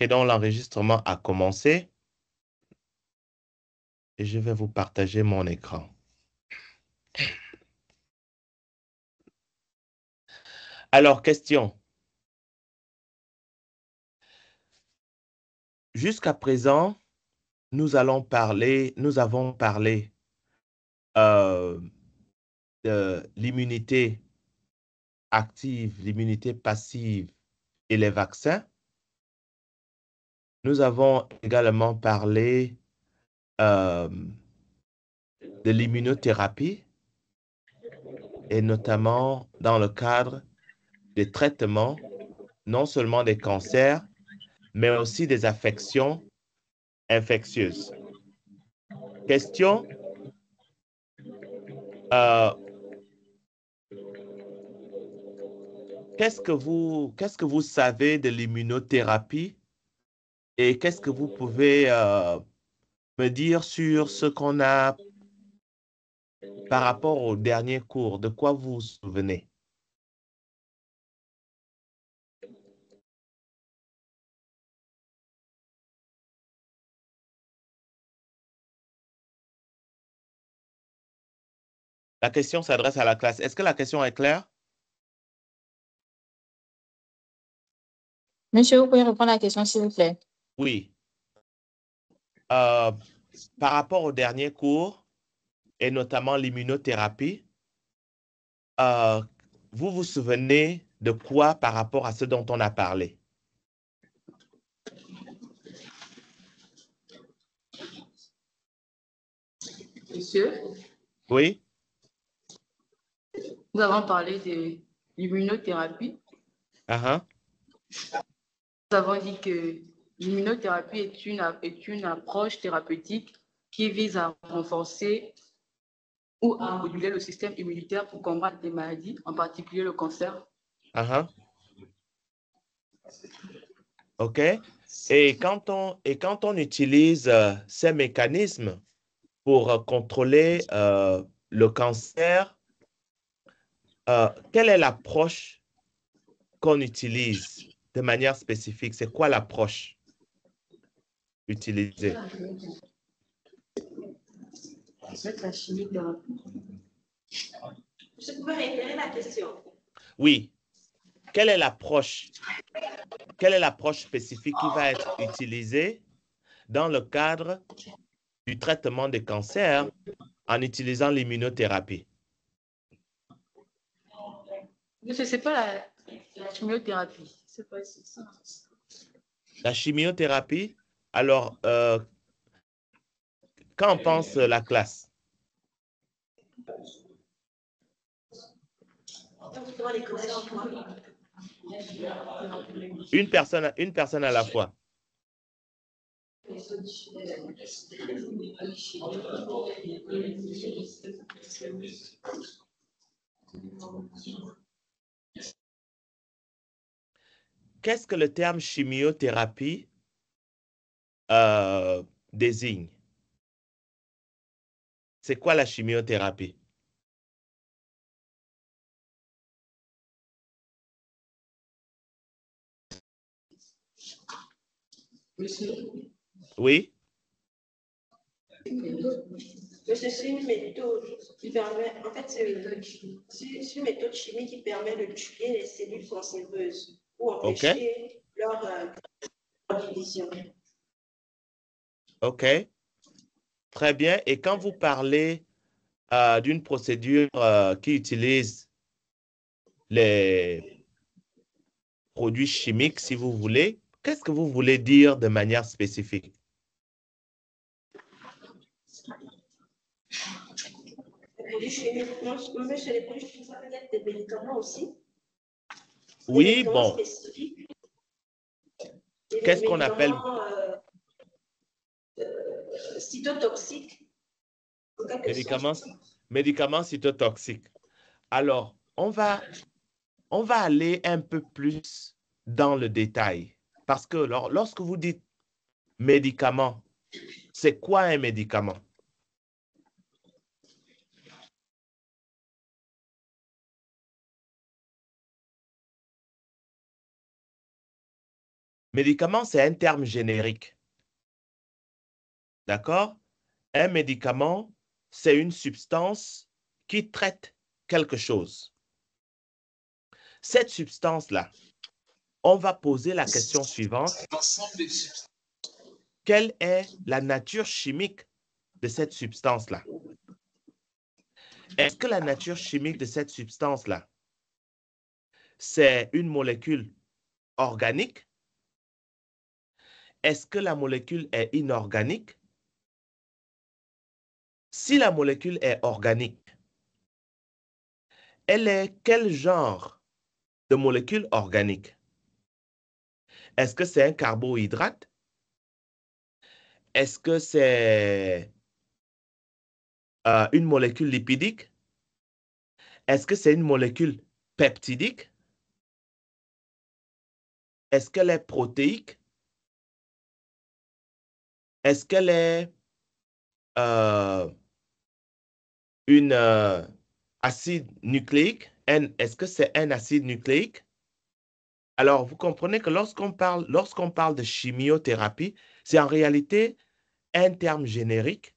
Ok, donc l'enregistrement a commencé et je vais vous partager mon écran. Alors, question. Jusqu'à présent, nous avons parlé euh, de l'immunité active, l'immunité passive et les vaccins. Nous avons également parlé euh, de l'immunothérapie et notamment dans le cadre des traitements, non seulement des cancers, mais aussi des affections infectieuses. Question, euh, qu'est-ce que vous savez de l'immunothérapie et qu'est-ce que vous pouvez me dire sur ce qu'on a par rapport au dernier cours? De quoi vous vous souvenez? La question s'adresse à la classe. Est-ce que la question est claire? Monsieur, vous pouvez répondre à la question, s'il vous plaît. Oui. Euh, Par rapport au dernier cours, et notamment l'immunothérapie, euh, vous vous souvenez de quoi par rapport à ce dont on a parlé? Monsieur, Oui? nous avons parlé de l'immunothérapie. Uh-huh. Nous avons dit que l'immunothérapie est une approche thérapeutique qui vise à renforcer ou à moduler le système immunitaire pour combattre des maladies, en particulier le cancer. Uh-huh. OK? Et quand on utilise ces mécanismes pour contrôler le cancer, quelle est l'approche qu'on utilise de manière spécifique? C'est quoi l'approche utilisée? La chimiothérapie. Je peux réitérer la question. Oui. Quelle est l'approche? Quelle est l'approche spécifique qui va être utilisée dans le cadre du traitement des cancers en utilisant l'immunothérapie? Ce n'est pas la chimiothérapie. C'est pas ça. La chimiothérapie, alors, qu'en pense la classe? Une personne à la fois. Qu'est-ce que le terme chimiothérapie désigne? C'est quoi la chimiothérapie? Oui? C'est une méthode qui permet, en fait, c'est une méthode chimique qui permet de tuer les cellules cancéreuses ou OK, empêcher leur division. OK, très bien. Et quand vous parlez d'une procédure qui utilise les produits chimiques, si vous voulez, qu'est-ce que vous voulez dire de manière spécifique? Les produits chimiques, mais chez les produits chimiques, ça peut être des médicaments aussi. Des Oui, médicaments bon, spécifiques. Et des qu'est-ce qu'on appelle médicaments cytotoxiques, en quelque médicaments, sorte. médicaments cytotoxiques? Alors, on va aller un peu plus dans le détail. Parce que lorsque vous dites médicament, c'est quoi un médicament? Médicament, c'est un terme générique. D'accord? Un médicament, c'est une substance qui traite quelque chose. Cette substance-là, on va poser la question suivante. Quelle est la nature chimique de cette substance-là? Est-ce que la nature chimique de cette substance-là, c'est une molécule organique? Est-ce que la molécule est inorganique? Si la molécule est organique, elle est quel genre de molécule organique? Est-ce que c'est un carbohydrate? Est-ce que c'est une molécule lipidique? Est-ce que c'est une molécule peptidique? Est-ce qu'elle est protéique? Est-ce qu'elle est une acide nucléique? Est-ce que c'est un acide nucléique? Alors, vous comprenez que lorsqu'on parle de chimiothérapie, c'est en réalité un terme générique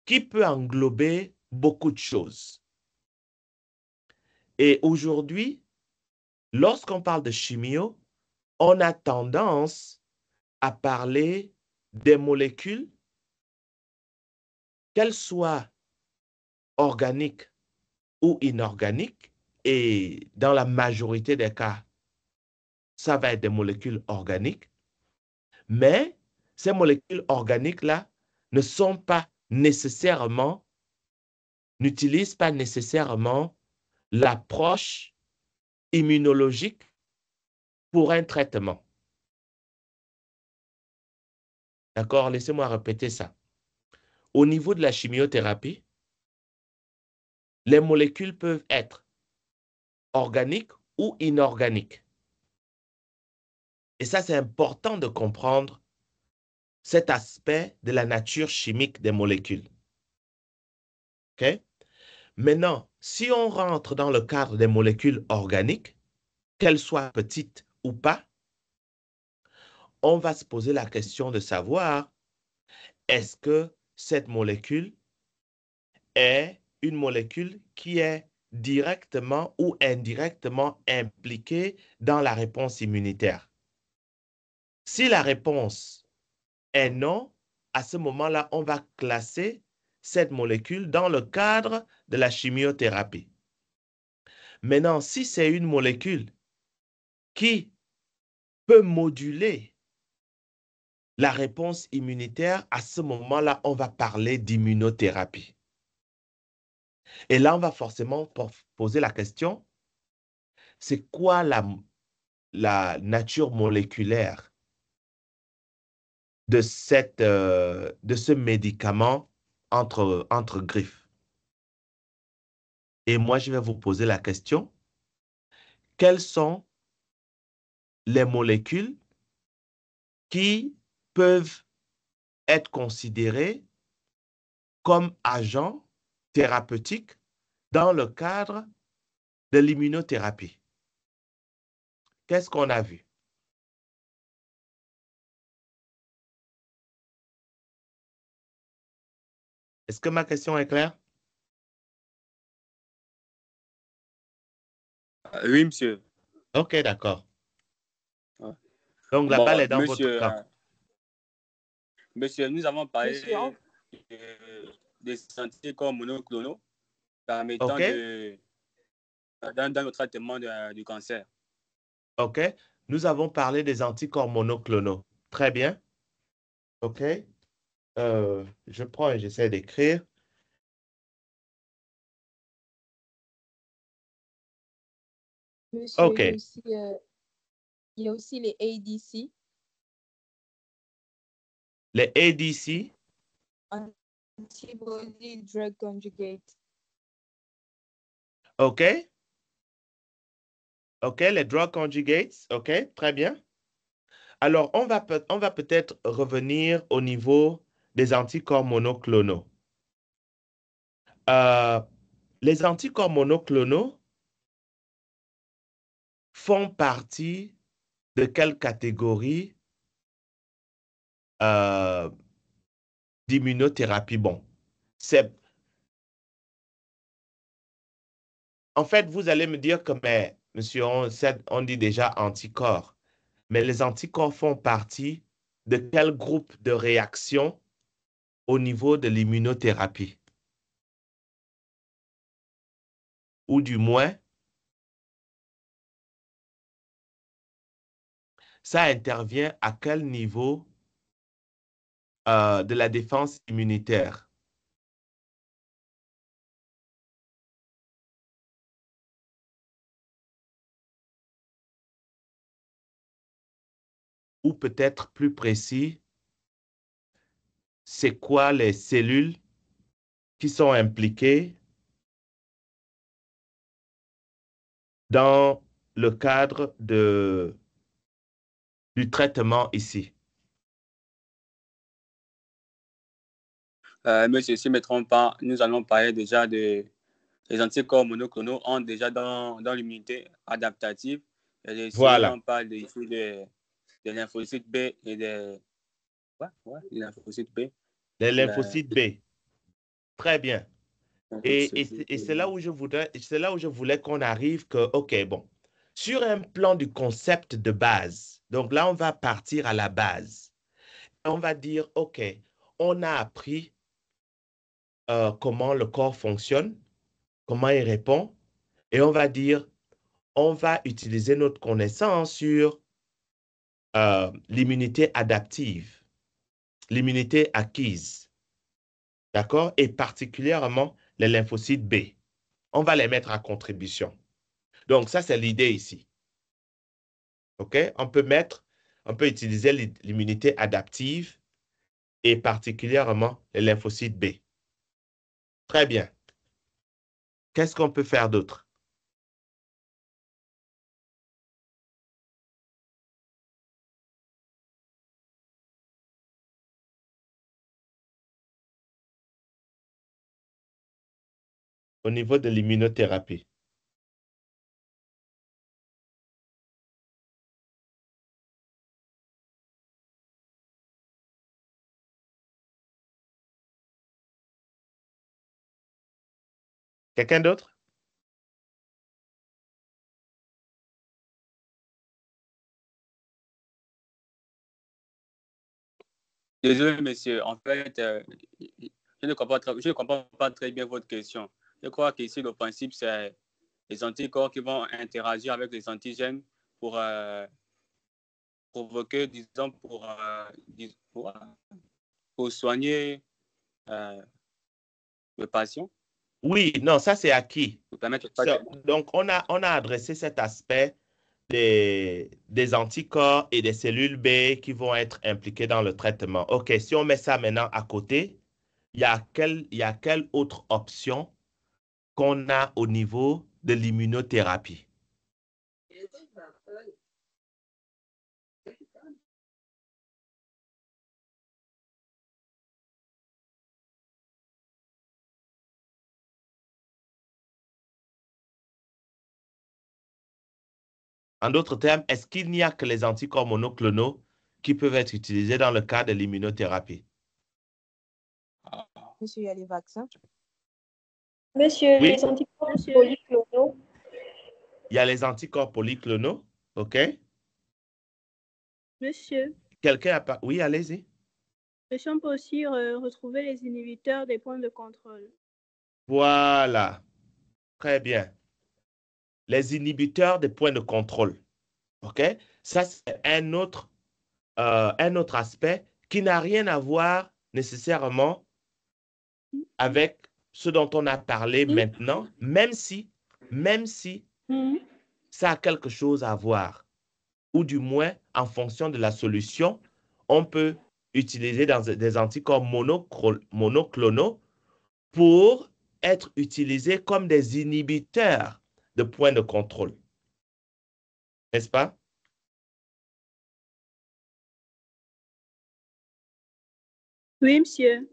qui peut englober beaucoup de choses. Et aujourd'hui, lorsqu'on parle de chimio, on a tendance à parler des molécules, qu'elles soient organiques ou inorganiques, et dans la majorité des cas, ça va être des molécules organiques, mais ces molécules organiques-là ne sont pas nécessairement, n'utilisent pas nécessairement l'approche immunologique pour un traitement. D'accord? Laissez-moi répéter ça. Au niveau de la chimiothérapie, les molécules peuvent être organiques ou inorganiques. Et ça, c'est important de comprendre cet aspect de la nature chimique des molécules. OK? Maintenant, si on rentre dans le cadre des molécules organiques, qu'elles soient petites ou pas, on va se poser la question de savoir, est-ce que cette molécule est une molécule qui est directement ou indirectement impliquée dans la réponse immunitaire? Si la réponse est non, à ce moment-là, on va classer cette molécule dans le cadre de la chimiothérapie. Maintenant, si c'est une molécule qui peut moduler la réponse immunitaire, à ce moment-là, on va parler d'immunothérapie. Et là, on va forcément poser la question, c'est quoi la nature moléculaire de ce médicament entre griffes? Et moi, je vais vous poser la question, quelles sont les molécules qui peuvent être considérées comme agents thérapeutiques dans le cadre de l'immunothérapie? Qu'est-ce qu'on a vu? Est-ce que ma question est claire? Oui, monsieur. OK, d'accord. Ouais. Donc, la Bon, balle est dans votre monsieur, camp. monsieur, nous avons parlé Monsieur, des anticorps monoclonaux permettant OK? dans le traitement du cancer. OK? Nous avons parlé des anticorps monoclonaux. Très bien. OK? Je prends et j'essaie d'écrire. Monsieur, OK. il y a aussi les ADC, Les ADC. Antibody Drug Conjugate. OK? OK, les drug conjugates. OK, très bien. Alors, on va peut-être revenir au niveau des anticorps monoclonaux. Les anticorps monoclonaux font partie de quelle catégorie d'immunothérapie. Bon, c'est... En fait, vous allez me dire que, mais, monsieur, on dit déjà anticorps. Mais les anticorps font partie de quel groupe de réaction au niveau de l'immunothérapie? Ou du moins, ça intervient à quel niveau de la défense immunitaire? Ou peut-être plus précis, c'est quoi les cellules qui sont impliquées dans le cadre du traitement ici? Monsieur, si je ne me trompe pas, nous allons parler déjà de... Les anticorps monoclonaux ont déjà dans l'immunité adaptative. Et les cellules, Voilà, on parle ici de lymphocytes B et des... les lymphocytes B. les La- lymphocytes B. Très bien. Et lymphocytes c'est là où je voulais qu'on arrive que, OK, bon, sur un plan du concept de base, donc là, on va partir à la base. On va dire, OK, on a appris comment le corps fonctionne, comment il répond, et on va dire, on va utiliser notre connaissance sur l'immunité adaptive, l'immunité acquise, d'accord? Et particulièrement les lymphocytes B. On va les mettre à contribution. Donc, ça, c'est l'idée ici. OK? On peut utiliser l'immunité adaptive et particulièrement les lymphocytes B. Très bien. Qu'est-ce qu'on peut faire d'autre? Au niveau de l'immunothérapie. Quelqu'un d'autre? Désolé, monsieur. En fait, je ne comprends pas très bien votre question. Je crois qu'ici, le principe, c'est les anticorps qui vont interagir avec les antigènes pour provoquer, disons, pour soigner euh, le patient, Oui, non, ça c'est acquis. pour permettre au patient. Donc, on a adressé cet aspect des anticorps et des cellules B qui vont être impliquées dans le traitement. OK, si on met ça maintenant à côté, il y a quelle autre option qu'on a au niveau de l'immunothérapie? En d'autres termes, est-ce qu'il n'y a que les anticorps monoclonaux qui peuvent être utilisés dans le cas de l'immunothérapie? Monsieur, il y a les vaccins. Monsieur, les Oui, anticorps polyclonaux. il y a les anticorps polyclonaux. OK? Monsieur, Quelqu'un a pas... Oui, allez-y. monsieur, on peut aussi retrouver les inhibiteurs des points de contrôle. Voilà. Très bien. Les inhibiteurs des points de contrôle. OK? Ça, c'est un autre aspect qui n'a rien à voir nécessairement avec ce dont on a parlé maintenant, même si ça a quelque chose à voir, ou du moins, en fonction de la solution, on peut utiliser des anticorps monoclonaux pour être utilisés comme des inhibiteurs de points de contrôle. N'est-ce pas? Oui, monsieur.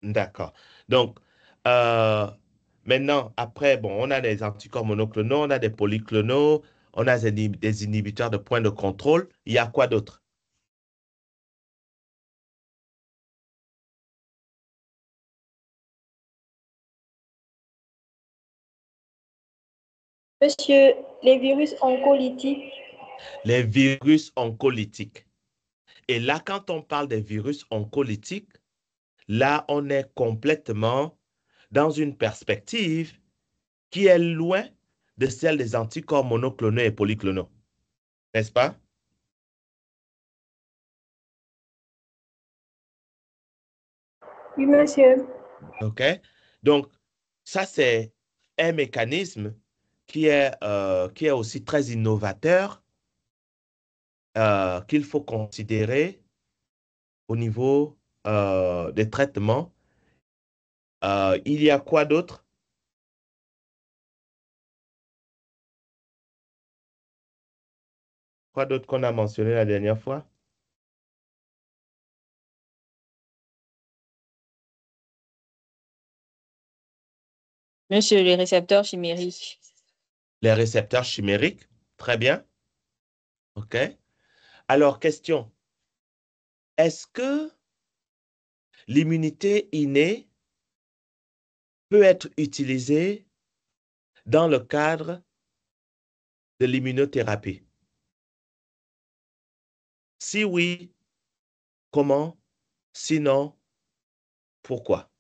D'accord. Donc, euh, maintenant, après, bon, on a des anticorps monoclonaux, on a des polyclonaux, on a des inhibiteurs de points de contrôle. Il y a quoi d'autre? Monsieur, les virus oncolytiques. Les virus oncolytiques. Et là, quand on parle des virus oncolytiques, là, on est complètement dans une perspective qui est loin de celle des anticorps monoclonaux et polyclonaux. N'est-ce pas? Oui, monsieur. OK? Donc, ça, c'est un mécanisme qui est aussi très innovateur qu'il faut considérer au niveau des traitements. Il y a quoi d'autre? Quoi d'autre qu'on a mentionné la dernière fois? Monsieur, les récepteurs chimériques. Les récepteurs chimériques. Très bien. OK. Alors, question. Est-ce que l'immunité innée peut être utilisée dans le cadre de l'immunothérapie? Si oui, comment? Sinon, pourquoi?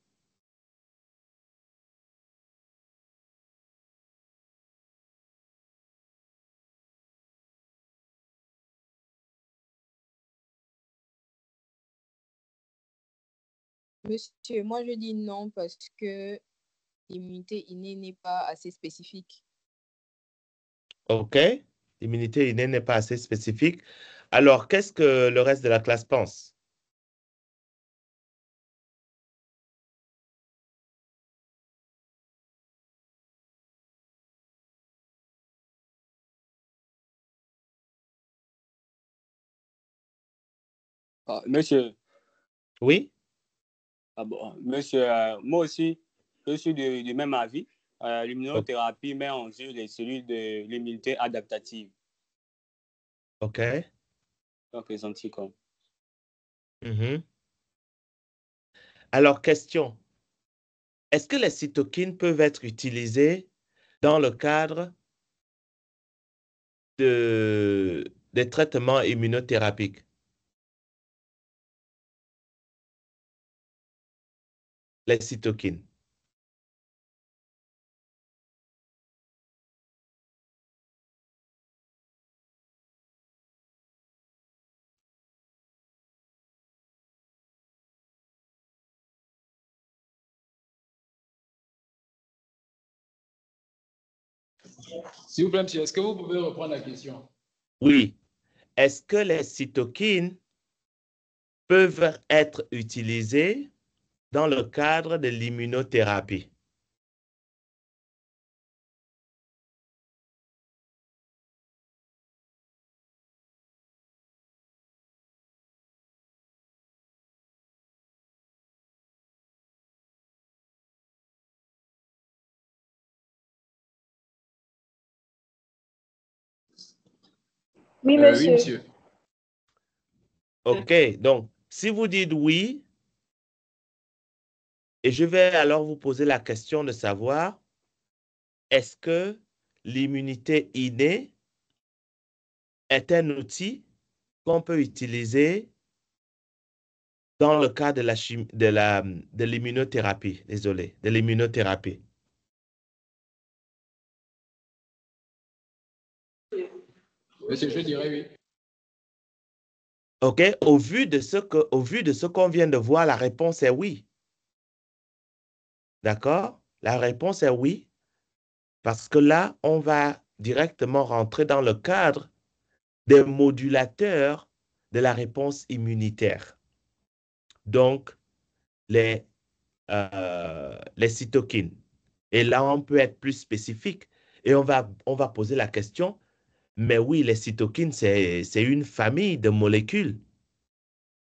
Monsieur, moi je dis non parce que l'immunité innée n'est pas assez spécifique. OK. L'immunité innée n'est pas assez spécifique. Alors, qu'est-ce que le reste de la classe pense? Ah, monsieur, Oui? monsieur, moi aussi, je suis du même avis. O- L'immunothérapie met en jeu les cellules de l'immunité adaptative, OK. donc les anticorps. Mhm. Alors, question. Est-ce que les cytokines peuvent être utilisées dans le cadre des traitements immunothérapiques? Les cytokines. S'il vous plaît, monsieur, est-ce que vous pouvez reprendre la question? Oui. Est-ce que les cytokines peuvent être utilisées dans le cadre de l'immunothérapie? Oui, Oui, monsieur. monsieur. OK. Donc, si vous dites oui, et je vais alors vous poser la question de savoir, est-ce que l'immunité innée est un outil qu'on peut utiliser dans le cas de de l'immunothérapie, désolé, de l'immunothérapie? Monsieur, je dirais oui. OK, au vu de ce qu'on vient de voir, la réponse est oui. D'accord? La réponse est oui, parce que là, on va directement rentrer dans le cadre des modulateurs de la réponse immunitaire. Donc, les cytokines. Et là, on peut être plus spécifique et on va poser la question, mais oui, les cytokines, c'est une famille de molécules.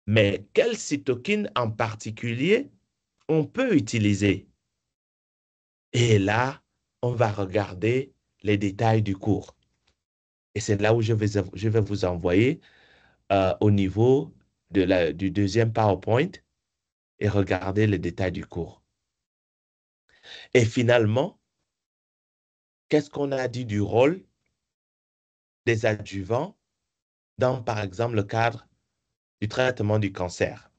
Mais quelles cytokines en particulier on peut utiliser? Et là, on va regarder les détails du cours. Et c'est là où je vais vous envoyer au niveau du deuxième PowerPoint et regarder les détails du cours. Et finalement, qu'est-ce qu'on a dit du rôle des adjuvants dans, par exemple, le cadre du traitement du cancer?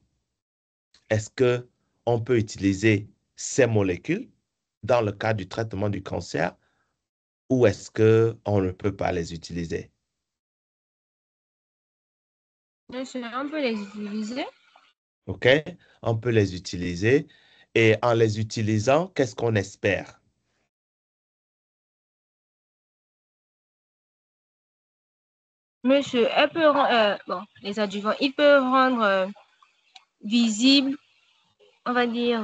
Est-ce qu'on peut utiliser ces molécules dans le cadre du traitement du cancer ou est-ce qu'on ne peut pas les utiliser? Monsieur, on peut les utiliser? OK? On peut les utiliser et en les utilisant, qu'est-ce qu'on espère? Monsieur, bon, les adjuvants, ils peuvent rendre visible, on va dire,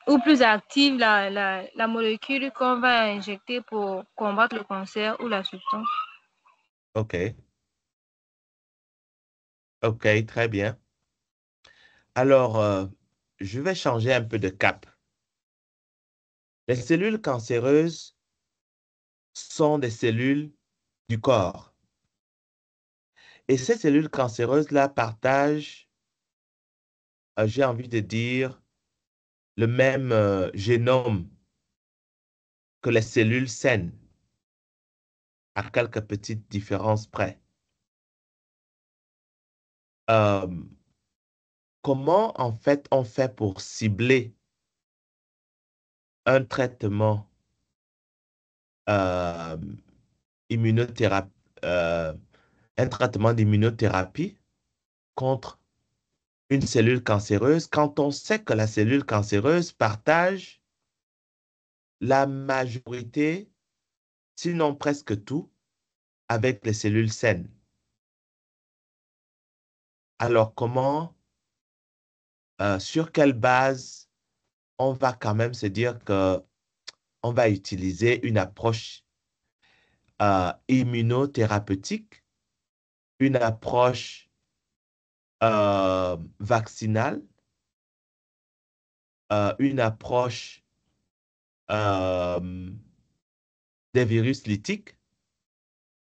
ou plus active la molécule qu'on va injecter pour combattre le cancer ou la substance. OK. OK, très bien. Alors, je vais changer un peu de cap. Les cellules cancéreuses sont des cellules du corps. Et ces cellules cancéreuses-là partagent, j'ai envie de dire, le même génome que les cellules saines, à quelques petites différences près. Euh, Comment, en fait, on fait pour cibler un traitement euh, immunothérapie, un traitement d'immunothérapie contre une cellule cancéreuse quand on sait que la cellule cancéreuse partage la majorité, sinon presque tout, avec les cellules saines? Alors, sur quelle base on va quand même se dire que on va utiliser une approche immunothérapeutique, une approche vaccinale, une approche euh, des virus lytiques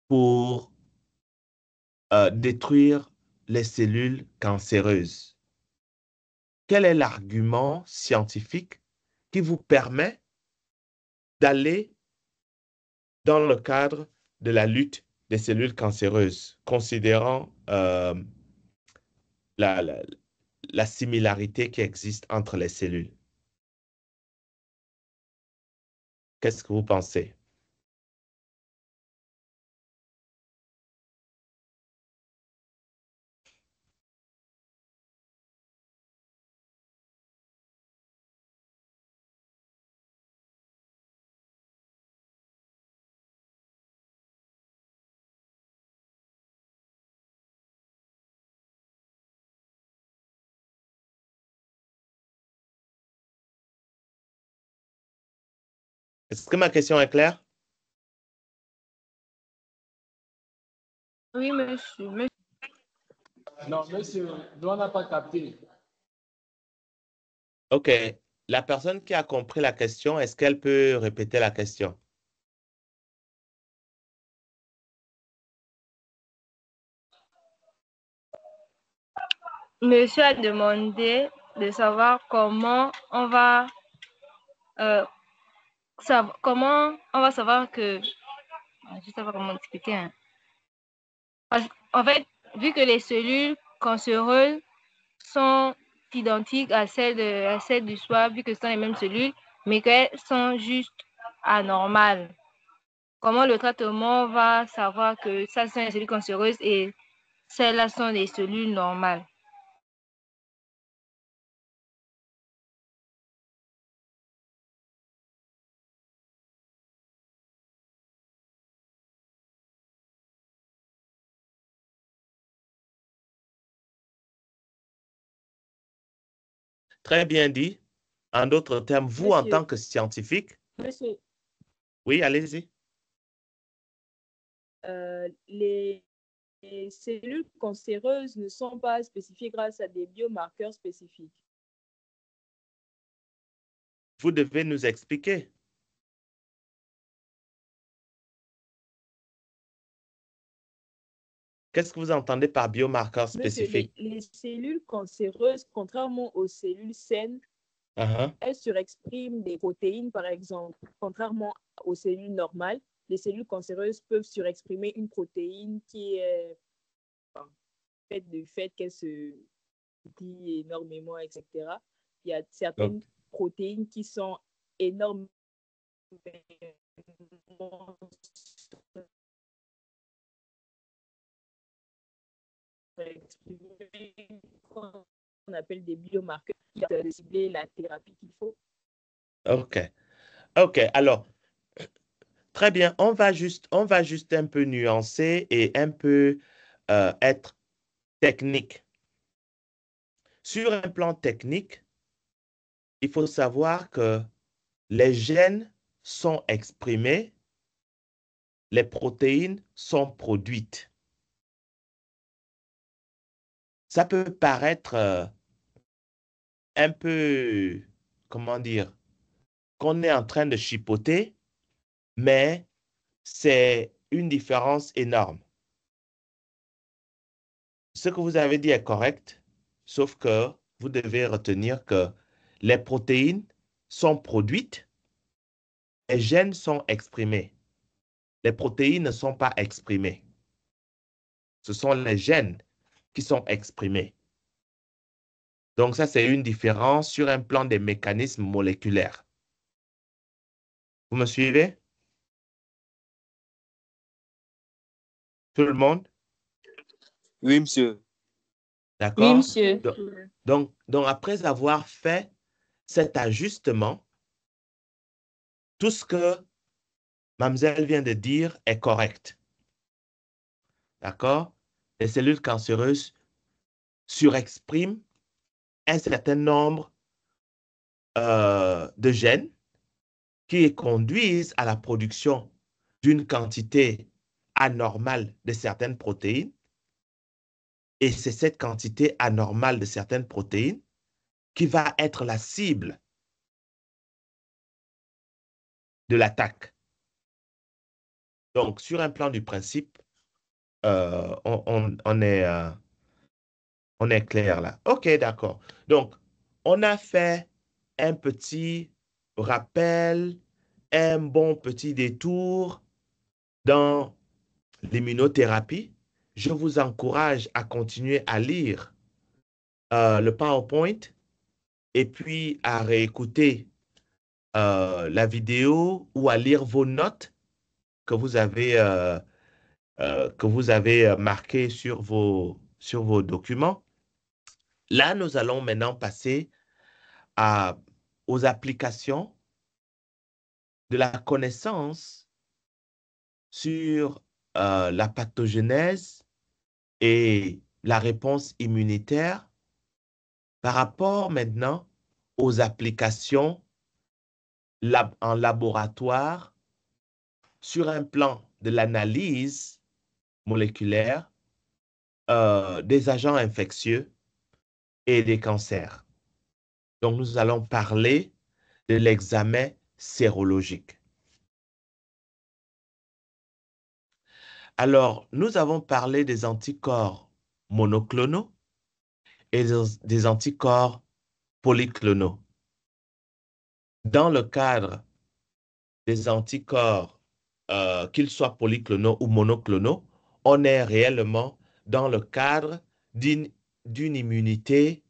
pour détruire les cellules cancéreuses? Quel est l'argument scientifique qui vous permet d'aller dans le cadre de la lutte des cellules cancéreuses, considérant la, la, la similarité qui existe entre les cellules? Qu'est-ce que vous pensez? Est-ce que ma question est claire? Oui, monsieur. Non, monsieur, nous, on n'a pas capté. OK. La personne qui a compris la question, est-ce qu'elle peut répéter la question? Monsieur a demandé de savoir comment on va savoir que je sais pas comment expliquer, hein. En fait, vu que les cellules cancéreuses sont identiques à celles du swab, vu que ce sont les mêmes cellules, mais qu'elles sont juste anormales. Comment le traitement va savoir que ça sont les cellules cancéreuses et celles-là sont des cellules normales? Très bien dit. En d'autres termes, vous, en Monsieur, tant que scientifique, monsieur, oui, allez-y. les cellules cancéreuses ne sont pas spécifiées grâce à des biomarqueurs spécifiques. Vous devez nous expliquer. Qu'est-ce que vous entendez par biomarqueur Monsieur, spécifique? les cellules cancéreuses, contrairement aux cellules saines, Uh-huh. elles surexpriment des protéines, par exemple, contrairement aux cellules normales, les cellules cancéreuses peuvent surexprimer une protéine qui est faite du fait qu'elle se dit énormément, etc. Il y a certaines protéines qui sont énormément qu'on appelle des biomarqueurs qui peuvent cibler la thérapie qu'il faut. OK. OK. Alors, très bien. On va juste un peu nuancer et un peu être technique. Sur un plan technique, il faut savoir que les gènes sont exprimés, les protéines sont produites. Ça peut paraître un peu, comment dire, qu'on est en train de chipoter, mais c'est une différence énorme. Ce que vous avez dit est correct, sauf que vous devez retenir que les protéines sont produites, les gènes sont exprimés. Les protéines ne sont pas exprimées. Ce sont les gènes qui sont exprimés. Donc ça, c'est une différence sur un plan des mécanismes moléculaires. Vous me suivez? Tout le monde? Oui, monsieur. Oui, D'accord? monsieur. Donc, après avoir fait cet ajustement, tout ce que Mademoiselle vient de dire est correct. D'accord? Les cellules cancéreuses surexpriment un certain nombre de gènes qui conduisent à la production d'une quantité anormale de certaines protéines. Et c'est cette quantité anormale de certaines protéines qui va être la cible de l'attaque. Donc, sur un plan du principe, on est clair là. OK, d'accord. Donc, on a fait un petit rappel, un bon petit détour dans l'immunothérapie. Je vous encourage à continuer à lire le PowerPoint et puis à réécouter la vidéo ou à lire vos notes que vous avez marquées sur vos documents. Là, nous allons maintenant passer aux applications de la connaissance sur la pathogénèse et la réponse immunitaire par rapport maintenant aux applications en laboratoire sur un plan de l'analyse moléculaire des agents infectieux et des cancers. Donc, nous allons parler de l'examen sérologique. Alors, nous avons parlé des anticorps monoclonaux et des anticorps polyclonaux. Dans le cadre des anticorps, qu'ils soient polyclonaux ou monoclonaux, on est réellement dans le cadre d'une immunité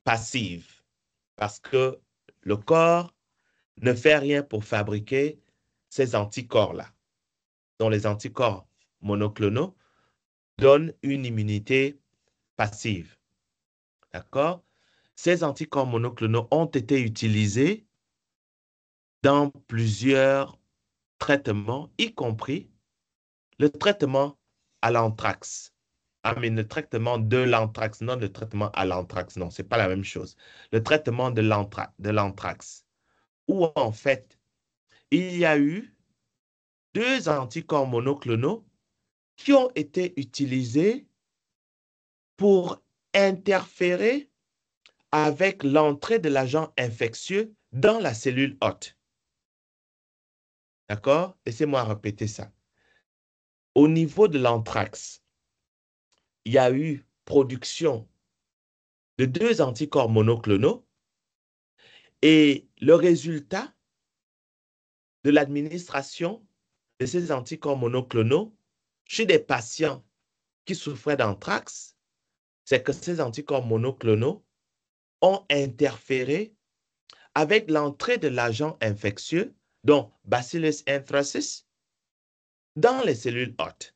passive parce que le corps ne fait rien pour fabriquer ces anticorps-là. Donc, les anticorps monoclonaux donnent une immunité passive. D'accord? Ces anticorps monoclonaux ont été utilisés dans plusieurs traitements, y compris le traitement à l'anthrax. Le traitement de l'anthrax, non le traitement à l'anthrax, non, ce n'est pas la même chose. Le traitement de l'anthrax, où en fait, il y a eu 2 anticorps monoclonaux qui ont été utilisés pour interférer avec l'entrée de l'agent infectieux dans la cellule hôte. D'accord? Laissez-moi répéter ça. Au niveau de l'anthrax, il y a eu production de 2 anticorps monoclonaux et le résultat de l'administration de ces anticorps monoclonaux chez des patients qui souffraient d'anthrax, c'est que ces anticorps monoclonaux ont interféré avec l'entrée de l'agent infectieux, donc Bacillus anthracis, dans les cellules hôtes.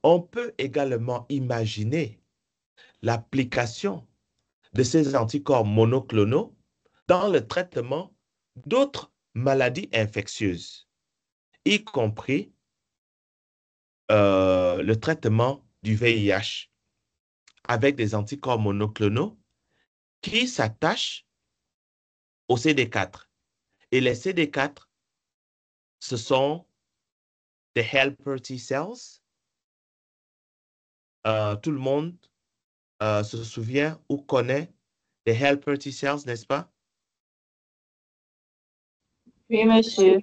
On peut également imaginer l'application de ces anticorps monoclonaux dans le traitement d'autres maladies infectieuses, y compris le traitement du VIH avec des anticorps monoclonaux qui s'attachent au CD4. Et les CD4, ce sont des helper T-cells. Tout le monde se souvient ou connaît les helper T-cells, n'est-ce pas? Oui, monsieur.